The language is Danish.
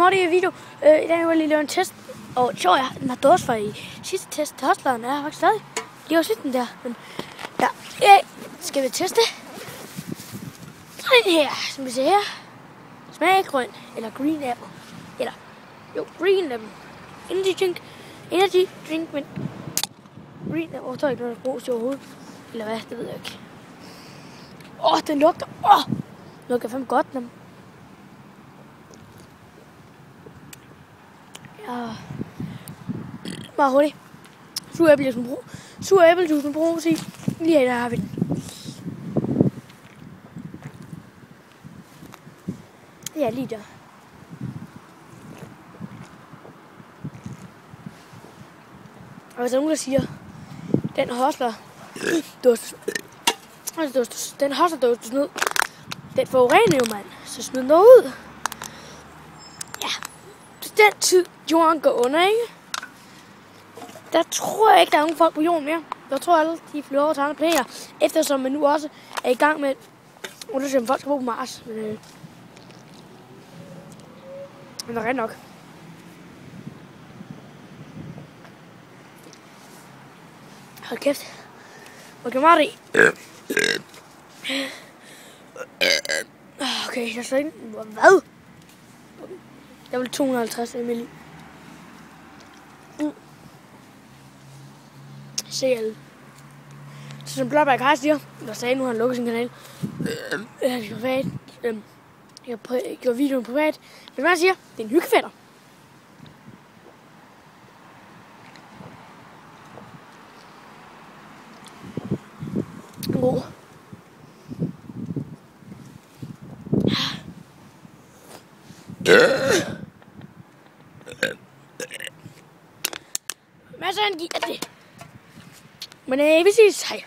hurtig video. I dag vil jeg lige lave en test. Og sjov, den har dås for i sidste test. Tostleren er faktisk stadig. De har jo set den der. Men ja, skal vi teste. Så den her, som vi ser her. Smag grøn, eller green apple. Eller, jo, green apple. Energy drink, men green apple. Jeg tror ikke noget, der bruges i overhovedet. Eller hvad, det ved jeg ikke. Den lugter. Den lugter fandme godt, den. Ja. Meget hurtigt. Sur æblejuice med brus i. Lige her, der har vi den. Ja, lige der. Og hvis der er nogen, der siger, den hostler den hostler ned. Den forurener jo, mand. Så smid den ud. Ja. Den tid, jorden går under, ikke? Der tror jeg ikke, der er nogen folk på jorden mere. Jeg tror alle, de flyver over til andre planeter. Eftersom man nu også er i gang med undersøge, om folk skal bo på Mars. Men det er ret nok. Hold kæft. Okay, meget i. Okay, jeg skal ikke... Hvad? Jeg vil 250 ml. Se alle. Så som Blåbær Kaj siger, der sagde nu, han lukker sin kanal. Jeg gjorde videoen privat. Men hvad siger, det er en hyggefætter. God. Masser af energi af det. Men vi ses. Hej.